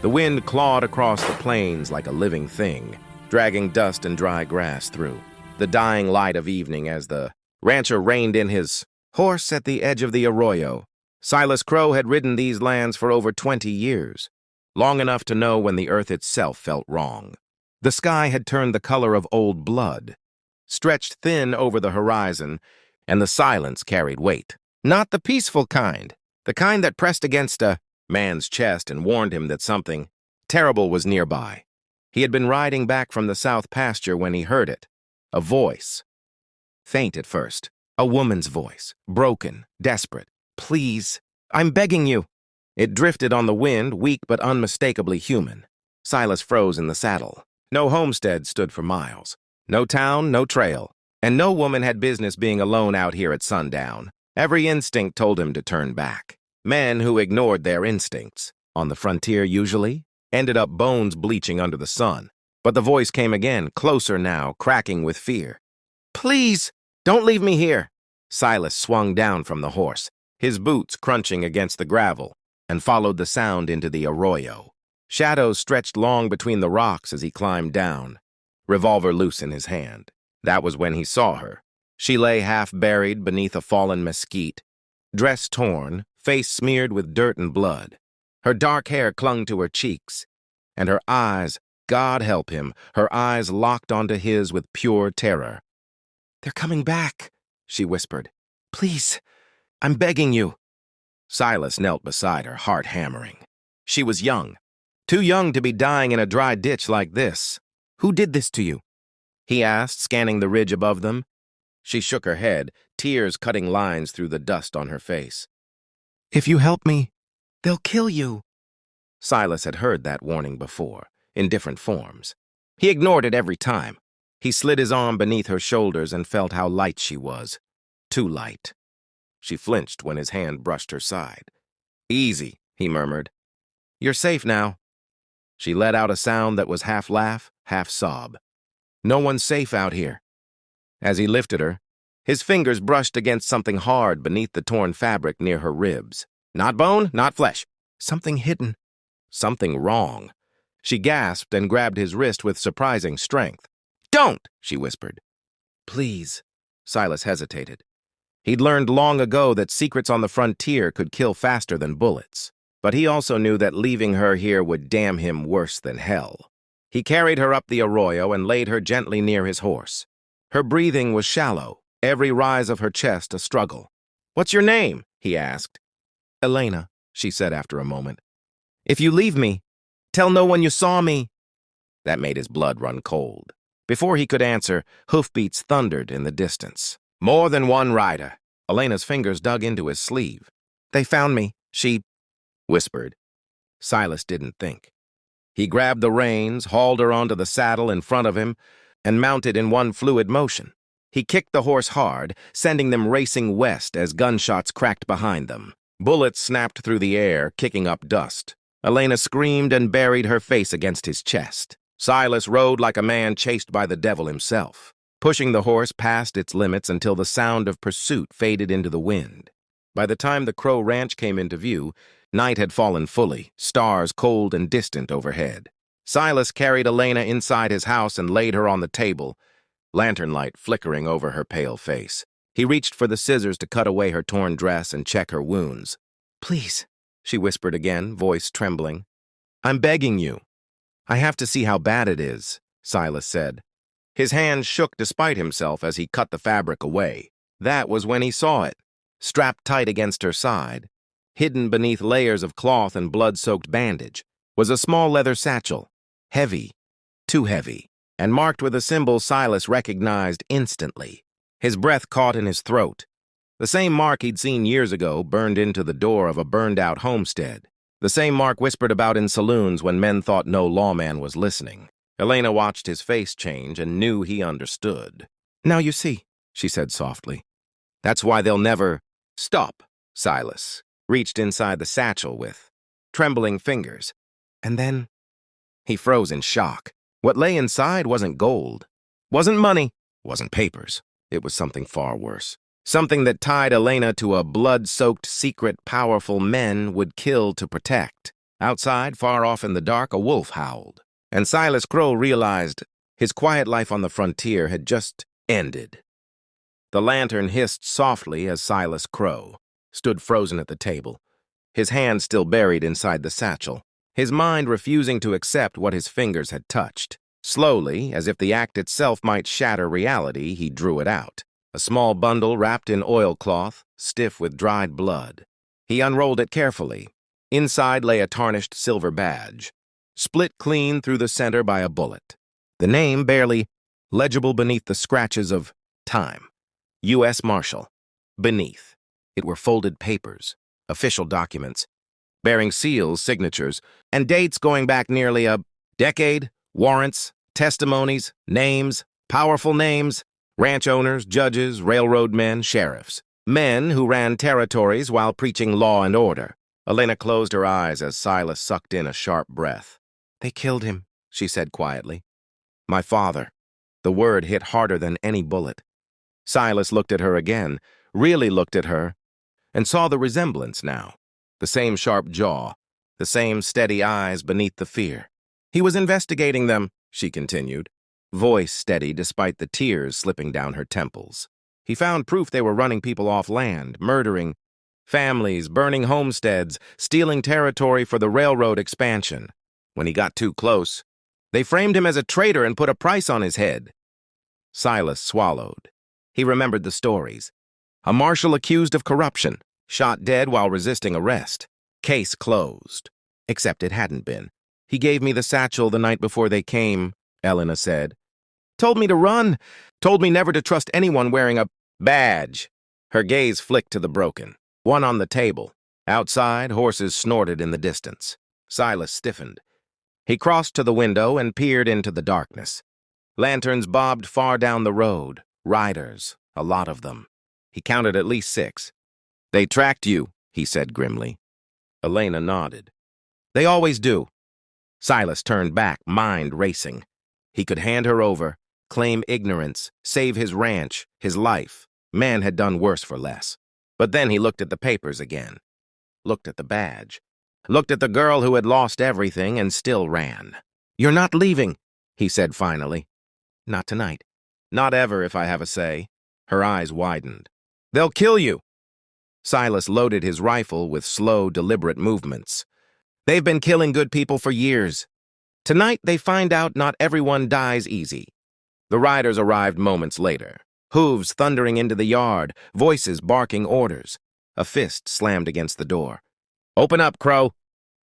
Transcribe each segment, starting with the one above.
The wind clawed across the plains like a living thing, dragging dust and dry grass through the dying light of evening as the rancher reined in his horse at the edge of the arroyo. Silas Crow had ridden these lands for over 20 years, long enough to know when the earth itself felt wrong. The sky had turned the color of old blood, stretched thin over the horizon, and the silence carried weight. Not the peaceful kind, the kind that pressed against a man's chest and warned him that something terrible was nearby. He had been riding back from the south pasture when he heard it. A voice. Faint at first. A woman's voice. Broken. Desperate. "Please. I'm begging you." It drifted on the wind, weak but unmistakably human. Silas froze in the saddle. No homestead stood for miles. No town, no trail. And no woman had business being alone out here at sundown. Every instinct told him to turn back. Men who ignored their instincts, on the frontier usually, ended up bones bleaching under the sun. But the voice came again, closer now, cracking with fear. "Please, don't leave me here." Silas swung down from the horse, his boots crunching against the gravel, and followed the sound into the arroyo. Shadows stretched long between the rocks as he climbed down, revolver loose in his hand. That was when he saw her. She lay half-buried beneath a fallen mesquite, dress torn, face smeared with dirt and blood. Her dark hair clung to her cheeks, and her eyes, God help him, her eyes locked onto his with pure terror. "They're coming back," she whispered. "Please, I'm begging you." Silas knelt beside her, heart hammering. She was young, too young to be dying in a dry ditch like this. "Who did this to you?" he asked, scanning the ridge above them. She shook her head, tears cutting lines through the dust on her face. "If you help me, they'll kill you." Silas had heard that warning before, in different forms. He ignored it every time. He slid his arm beneath her shoulders and felt how light she was. Too light. She flinched when his hand brushed her side. "Easy," he murmured. "You're safe now." She let out a sound that was half laugh, half sob. "No one's safe out here." As he lifted her, his fingers brushed against something hard beneath the torn fabric near her ribs. Not bone, not flesh. Something hidden. Something wrong. She gasped and grabbed his wrist with surprising strength. "Don't!" she whispered. "Please." Silas hesitated. He'd learned long ago that secrets on the frontier could kill faster than bullets. But he also knew that leaving her here would damn him worse than hell. He carried her up the arroyo and laid her gently near his horse. Her breathing was shallow, every rise of her chest a struggle. "What's your name?" he asked. "Elena," she said after a moment. "If you leave me, tell no one you saw me." That made his blood run cold. Before he could answer, hoofbeats thundered in the distance. More than one rider. Elena's fingers dug into his sleeve. "They found me," she whispered. Silas didn't think. He grabbed the reins, hauled her onto the saddle in front of him, and mounted in one fluid motion. He kicked the horse hard, sending them racing west as gunshots cracked behind them. Bullets snapped through the air, kicking up dust. Elena screamed and buried her face against his chest. Silas rode like a man chased by the devil himself, pushing the horse past its limits until the sound of pursuit faded into the wind. By the time the Crow Ranch came into view, night had fallen fully, stars cold and distant overhead. Silas carried Elena inside his house and laid her on the table, lantern light flickering over her pale face. He reached for the scissors to cut away her torn dress and check her wounds. "Please," she whispered again, voice trembling. "I'm begging you." "I have to see how bad it is," Silas said. His hand shook despite himself as he cut the fabric away. That was when he saw it, strapped tight against her side, hidden beneath layers of cloth and blood-soaked bandage, was a small leather satchel, heavy, too heavy, and marked with a symbol Silas recognized instantly. His breath caught in his throat. The same mark he'd seen years ago burned into the door of a burned-out homestead. The same mark whispered about in saloons when men thought no lawman was listening. Elena watched his face change and knew he understood. "Now you see," she said softly. "That's why they'll never—" "Stop," Silas reached inside the satchel with trembling fingers. And then he froze in shock. What lay inside wasn't gold, wasn't money, wasn't papers. It was something far worse. Something that tied Elena to a blood-soaked secret powerful men would kill to protect. Outside, far off in the dark, a wolf howled, and Silas Crow realized his quiet life on the frontier had just ended. The lantern hissed softly as Silas Crow stood frozen at the table, his hand still buried inside the satchel, his mind refusing to accept what his fingers had touched. Slowly, as if the act itself might shatter reality, he drew it out. A small bundle wrapped in oilcloth, stiff with dried blood. He unrolled it carefully. Inside lay a tarnished silver badge, split clean through the center by a bullet. The name barely legible beneath the scratches of time. U.S. Marshal. Beneath, it were folded papers, official documents, bearing seals, signatures, and dates going back nearly a decade, warrants, testimonies, names, powerful names, ranch owners, judges, railroad men, sheriffs, men who ran territories while preaching law and order. Elena closed her eyes as Silas sucked in a sharp breath. "They killed him," she said quietly. "My father." The word hit harder than any bullet. Silas looked at her again, really looked at her, and saw the resemblance now. The same sharp jaw, the same steady eyes beneath the fear. "He was investigating them," she continued, voice steady despite the tears slipping down her temples. "He found proof they were running people off land, murdering families, burning homesteads, stealing territory for the railroad expansion. When he got too close, they framed him as a traitor and put a price on his head." Silas swallowed. He remembered the stories. A marshal accused of corruption, shot dead while resisting arrest. Case closed. Except it hadn't been. "He gave me the satchel the night before they came," Elena said. "Told me to run. Told me never to trust anyone wearing a badge." Her gaze flicked to the broken one on the table. Outside, horses snorted in the distance. Silas stiffened. He crossed to the window and peered into the darkness. Lanterns bobbed far down the road. Riders, a lot of them. He counted at least 6. "They tracked you," he said grimly. Elena nodded. "They always do." Silas turned back, mind racing. He could hand her over, claim ignorance, save his ranch, his life. Man had done worse for less. But then he looked at the papers again. Looked at the badge. Looked at the girl who had lost everything and still ran. "You're not leaving," he said finally. "Not tonight. Not ever, if I have a say." Her eyes widened. "They'll kill you." Silas loaded his rifle with slow, deliberate movements. "They've been killing good people for years. Tonight they find out not everyone dies easy." The riders arrived moments later, hooves thundering into the yard, voices barking orders. A fist slammed against the door. "Open up, Crow."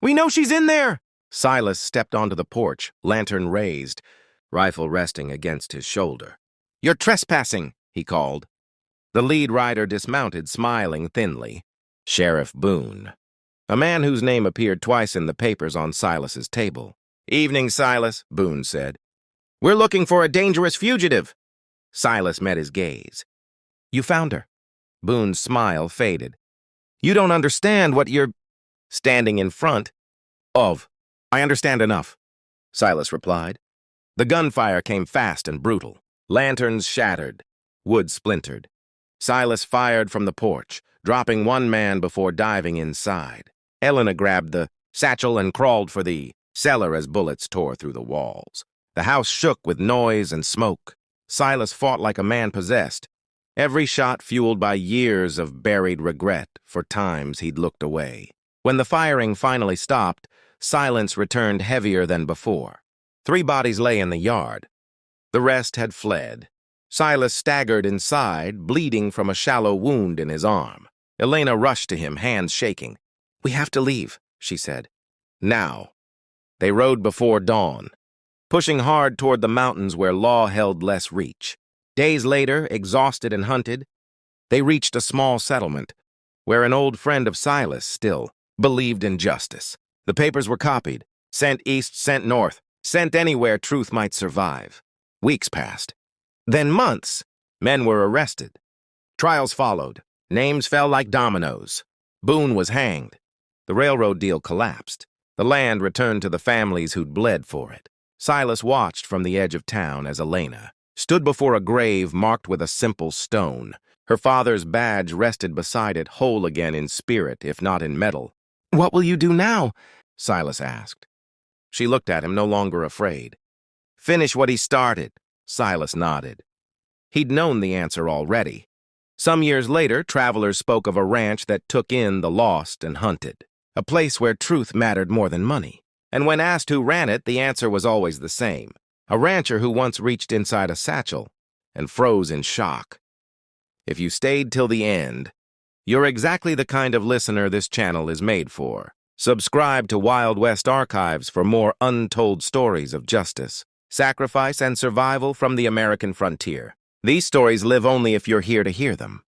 "We know she's in there." Silas stepped onto the porch, lantern raised, rifle resting against his shoulder. "You're trespassing," he called. The lead rider dismounted, smiling thinly. Sheriff Boone, a man whose name appeared twice in the papers on Silas's table. "Evening, Silas," Boone said. "We're looking for a dangerous fugitive." Silas met his gaze. "You found her." Boone's smile faded. "You don't understand what you're standing in front of." "I understand enough," Silas replied. The gunfire came fast and brutal. Lanterns shattered. Wood splintered. Silas fired from the porch, dropping one man before diving inside. Elena grabbed the satchel and crawled for the cellar as bullets tore through the walls. The house shook with noise and smoke. Silas fought like a man possessed, every shot fueled by years of buried regret for times he'd looked away. When the firing finally stopped, silence returned heavier than before. 3 bodies lay in the yard. The rest had fled. Silas staggered inside, bleeding from a shallow wound in his arm. Elena rushed to him, hands shaking. "We have to leave," she said. "Now." They rode before dawn, pushing hard toward the mountains where law held less reach. Days later, exhausted and hunted, they reached a small settlement where an old friend of Silas still believed in justice. The papers were copied, sent east, sent north, sent anywhere truth might survive. Weeks passed. Then months. Men were arrested. Trials followed. Names fell like dominoes. Boone was hanged. The railroad deal collapsed. The land returned to the families who'd bled for it. Silas watched from the edge of town as Elena stood before a grave marked with a simple stone. Her father's badge rested beside it, whole again in spirit, if not in metal. "What will you do now?" Silas asked. She looked at him, no longer afraid. Finish what he started, Silas nodded. He'd known the answer already. Some years later, travelers spoke of a ranch that took in the lost and hunted, a place where truth mattered more than money. And when asked who ran it, the answer was always the same: a rancher who once reached inside a satchel and froze in shock. If you stayed till the end, you're exactly the kind of listener this channel is made for. Subscribe to Wild West Archives for more untold stories of justice, sacrifice, and survival from the American frontier. These stories live only if you're here to hear them.